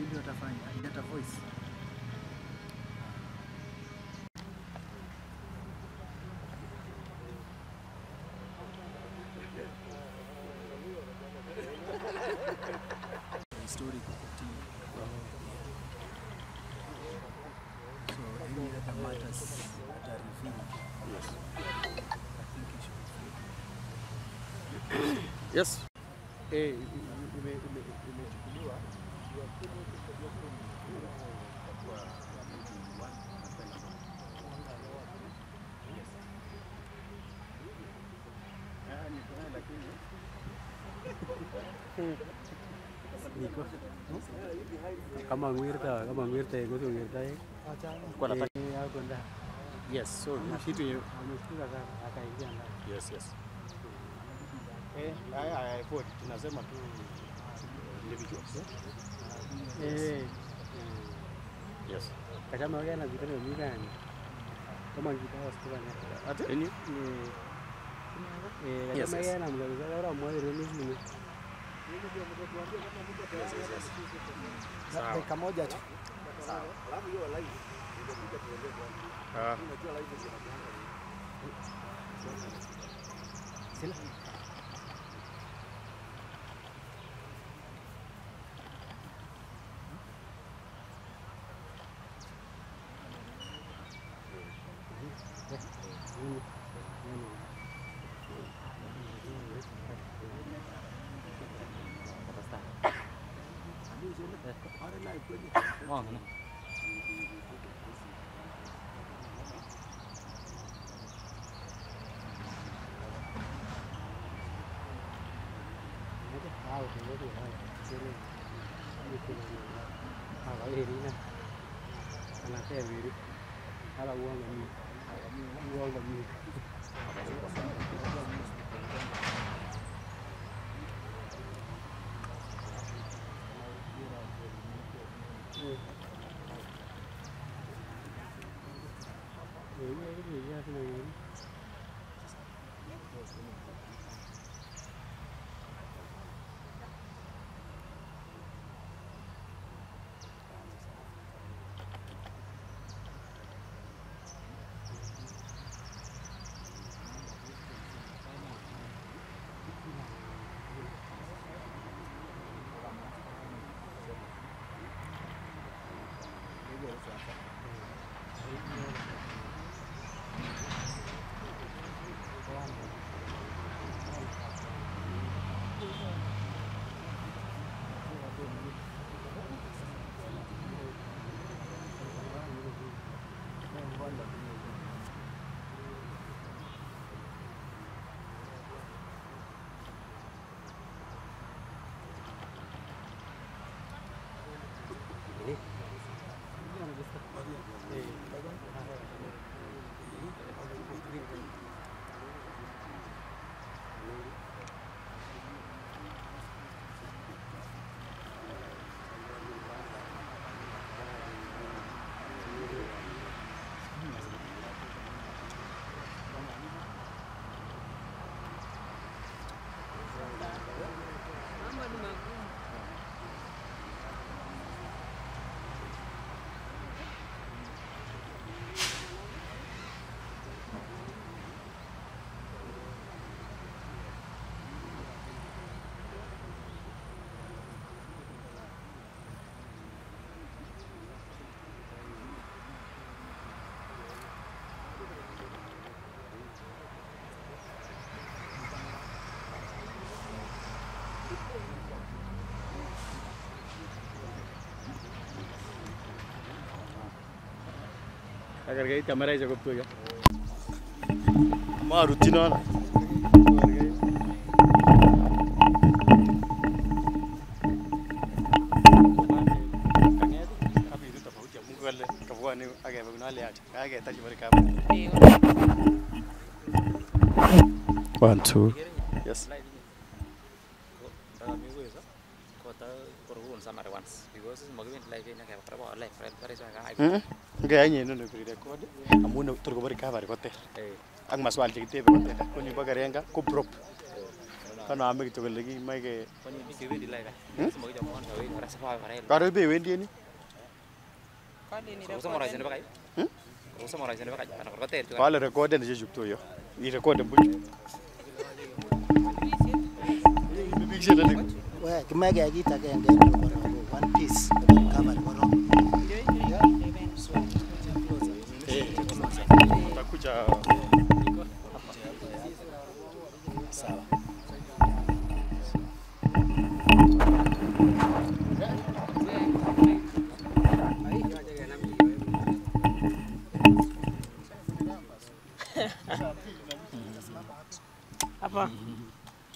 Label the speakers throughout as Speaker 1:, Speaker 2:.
Speaker 1: ndio watafanya data voice. Historical team. So any other matters that are revealed, yes, I think it should be free.
Speaker 2: Yes. Kama ngwirta ngwirta yes, so kitu yes. I put tunasema tu individuals. Yes. Kama wewe na vitu vingi gani? Kama ngitao sikana. Ati? Yes. Kama yeye na mganga wala mmoja ndio mimi. Yes. Sawa. Dakika moja tu. Sawa. Alafu hiyo live ndio tueleze. Unajua live sila. Agar gay kamera aja kau ya. Mau rutin mana? One, two. Yes. Okay, I know record. I'm going to recover hotel. Ang maswal jigte hotel. Kung yung pagarenga, ko prop.
Speaker 3: Kana ame kitu lagi mai ke.
Speaker 4: Kwani kiwendi laika. Sema kija mwana wewe ora safa para.
Speaker 3: Karo be wendi ni.
Speaker 4: Usama rais ni bakai. Usama rais ni bakai. Ana korba ter.
Speaker 3: Kale record ni juk to yo. Ni record mbuji. Big shit ni.
Speaker 2: Well, kimege kita genge one piece cover kono.
Speaker 3: Takuja
Speaker 1: Sawa.
Speaker 5: Apa?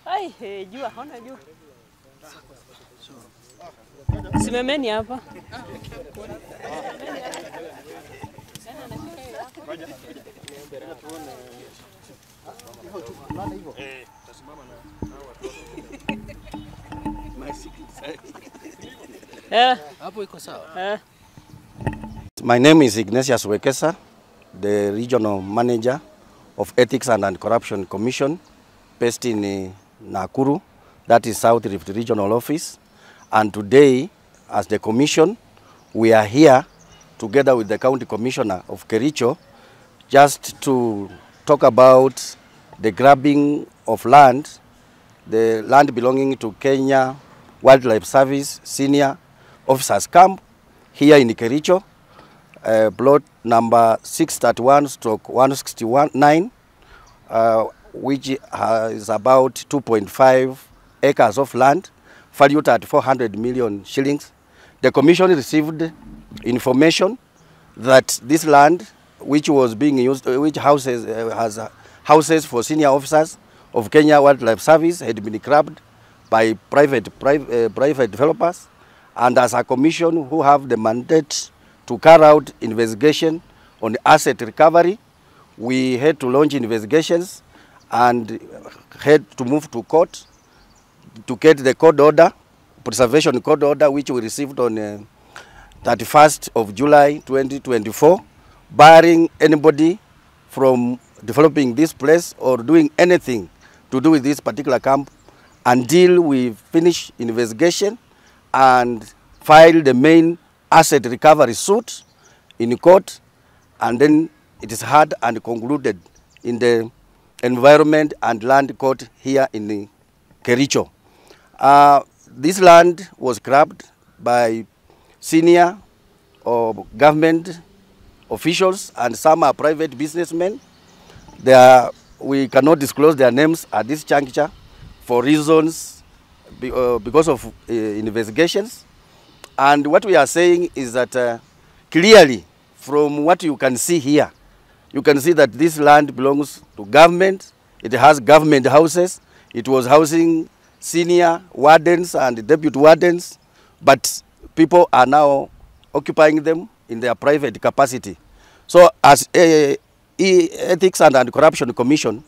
Speaker 5: Ai, jua, hauna jua. Simameni hapa.
Speaker 1: Hapo iko sawa.
Speaker 6: My name is Ignatius Wekesa, the Regional Manager of Ethics and Anti-Corruption Commission based in Nakuru, that is South Rift Regional Office. And today, as the Commission, we are here together with the County Commissioner of Kericho just to talk about the grabbing of land, the land belonging to Kenya Wildlife Service Senior Officers Camp here in Kericho, plot number 631/169, which is about 2.5 acres of land, valued at 400 million shillings. The Commission received information that this land, which was being used, which houses has houses for senior officers of Kenya Wildlife Service, had been grabbed by private developers, and as a commission who have the mandate to carry out investigation on asset recovery, we had to launch investigations and had to move to court to get the court order, preservation court order, which we received on 31st of July 2024, barring anybody from developing this place or doing anything to do with this particular camp until we finish investigation and file the main asset recovery suit in court, and then it is heard and concluded in the Environment and Land Court here in Kericho. This land was grabbed by senior or government officials, and some are private businessmen. We cannot disclose their names at this juncture for reasons because of investigations. And what we are saying is that clearly, from what you can see here, you can see that this land belongs to government. It has government houses. It was housing senior wardens and deputy wardens, but people are now occupying them in their private capacity. So as Ethics and Anti-Corruption Commission,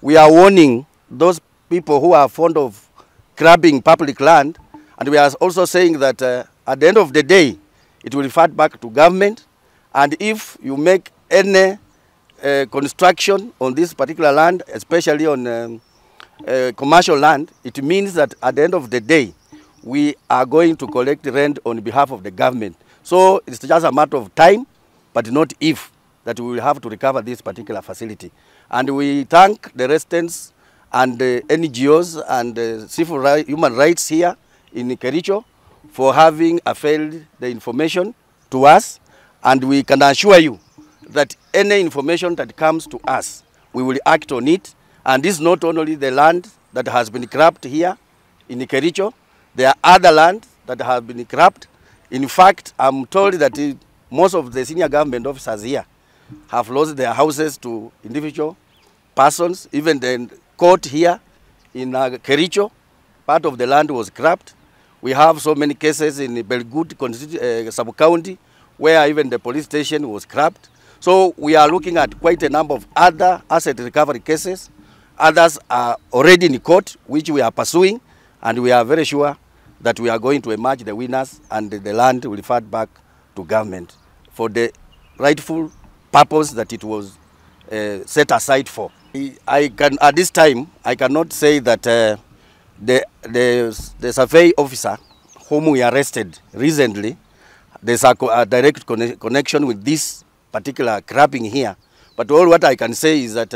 Speaker 6: we are warning those people who are fond of grabbing public land, and we are also saying that at the end of the day, it will revert back to government, and if you make any construction on this particular land, especially on commercial land, it means that at the end of the day, we are going to collect rent on behalf of the government. So it's just a matter of time, but not if, that we will have to recover this particular facility. And we thank the residents and the NGOs and human rights here in Kericho for having availed the information to us, and we can assure you that any information that comes to us, we will act on it. And this is not only the land that has been grabbed here in Kericho, there are other land that have been grabbed. In fact, I'm told that most of the senior government officers here have lost their houses to individual persons. Even the court here in Kericho, part of the land was grabbed. We have so many cases in Belgood sub-county where even the police station was grabbed. So we are looking at quite a number of other asset recovery cases. Others are already in court, which we are pursuing, and we are very sure that we are going to emerge the winners, and the land will revert back to government for the rightful purpose that it was set aside for. At this time, I cannot say that the survey officer whom we arrested recently, there's a direct connection with this particular grabbing here. But all what I can say is that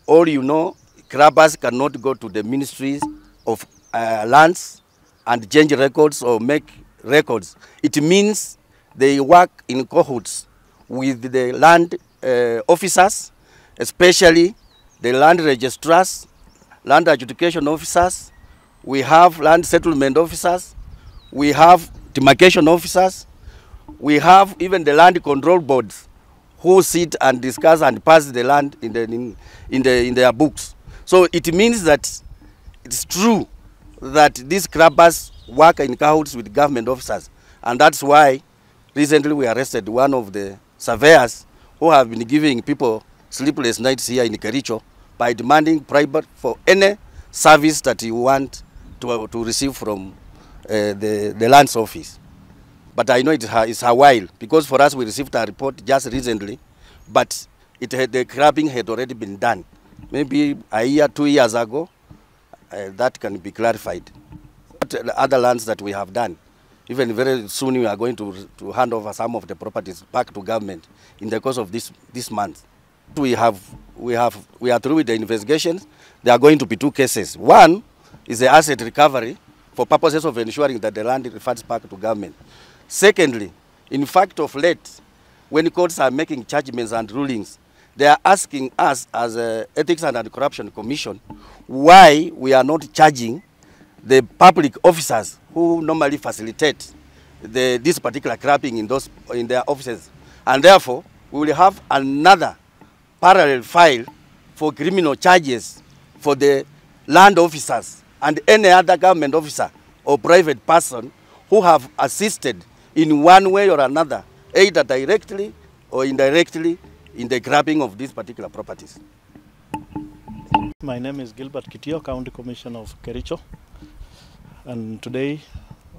Speaker 6: all you know, grabbers cannot go to the ministries of lands and change records or make records. It means they work in cahoots with the land officers, especially the land registrars, land adjudication officers, we have land settlement officers, we have demarcation officers, we have even the land control boards who sit and discuss and pass the land in their books. So it means that it's true that these grabbers work in cahoots with government officers, and that's why recently we arrested one of the surveyors who have been giving people sleepless nights here in Kericho by demanding private for any service that you want to receive from the lands office. But I know it's a while, because for us we received a report just recently, but the grabbing had already been done. Maybe a year, 2 years ago, that can be clarified. But the other lands that we have done, even very soon we are going to hand over some of the properties back to government in the course of this month. We are through with the investigations. There are going to be 2 cases. One is the asset recovery for purposes of ensuring that the land reverts back to government. Secondly, in fact of late, when courts are making judgments and rulings, they are asking us as a Ethics and Anti-Corruption Commission why we are not charging the public officers who normally facilitate this particular grabbing in their offices. And therefore, we will have another parallel file for criminal charges for the land officers and any other government officer or private person who have assisted in one way or another, either directly or indirectly, in the grabbing of these particular properties.
Speaker 7: My name is Gilbert Kitio, County Commissioner of Kericho, and today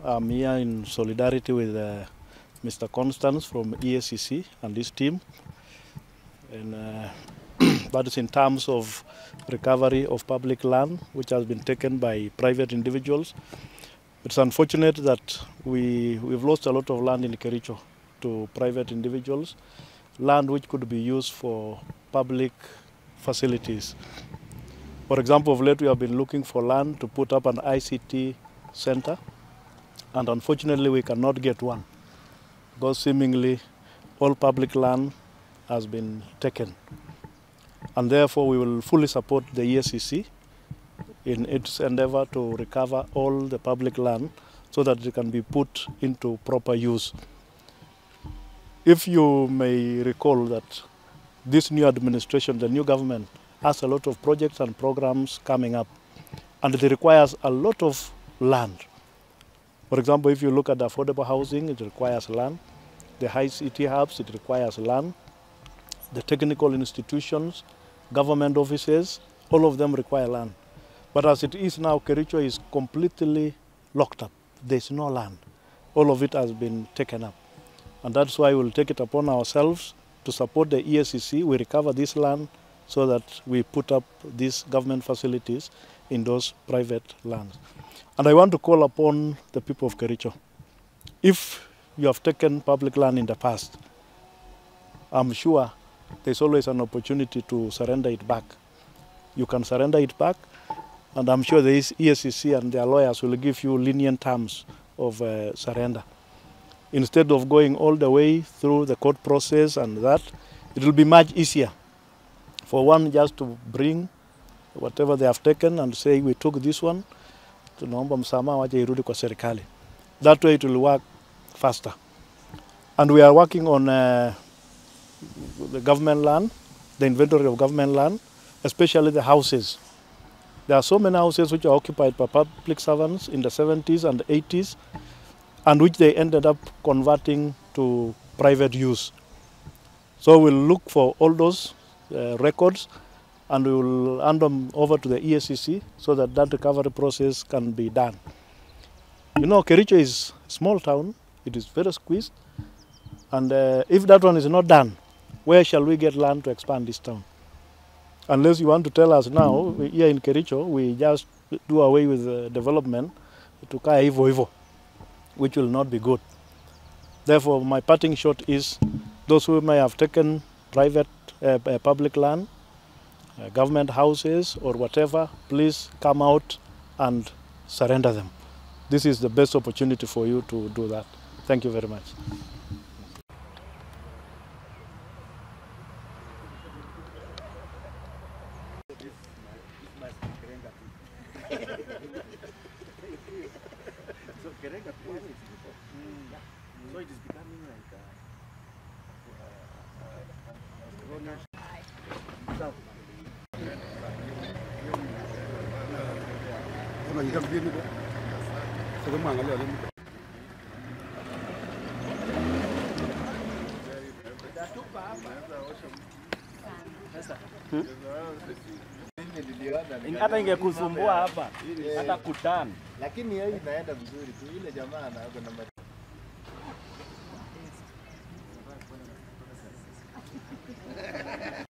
Speaker 7: I'm here in solidarity with Mr. Constance from Eacc and his team, and that is in terms of recovery of public land which has been taken by private individuals. It's unfortunate that we've lost a lot of land in Kericho to private individuals, land which could be used for public facilities. For example, of late we have been looking for land to put up an ICT center, and unfortunately we cannot get one because seemingly all public land has been taken. And therefore we will fully support the Eacc in its endeavor to recover all the public land so that it can be put into proper use. If you may recall that this new administration, the new government, has a lot of projects and programs coming up, and it requires a lot of land. For example, if you look at affordable housing, it requires land. The high city hubs, it requires land. The technical institutions, government offices, all of them require land. But as it is now, Kericho is completely locked up. There's no land. All of it has been taken up. And that's why we'll take it upon ourselves to support the Eacc. We recover this land so that we put up these government facilities in those private lands. And I want to call upon the people of Kericho. If you have taken public land in the past, I'm sure there's always an opportunity to surrender it back. You can surrender it back, and I'm sure the Eacc and their lawyers will give you lenient terms of surrender. Instead of going all the way through the court process and that, it will be much easier for one just to bring whatever they have taken and say, we took this one, tunaomba msamaha waje irudi kwa serikali. That way it will work faster. And we are working on the government land, the inventory of government land, especially the houses. There are so many houses which are occupied by public servants in the 70s and 80s, and which they ended up converting to private use. So we'll look for all those records, and we will hand them over to the Eacc so that that recovery process can be done. You know, Kericho is a small town. It is very squeezed. And if that one is not done, where shall we get land to expand this town? Unless you want to tell us now, here in Kericho, we just do away with development to kaa hivyo, which will not be good. Therefore, my parting shot is those who may have taken private, public land, government houses or whatever, please come out and surrender them. This is the best opportunity for you to do that. Thank you very much.
Speaker 1: So it is becoming like hata ingekusumbua hapa hata kutana,
Speaker 2: Lakini yeye inaenda vizuri tu, ile jamaa anaanza na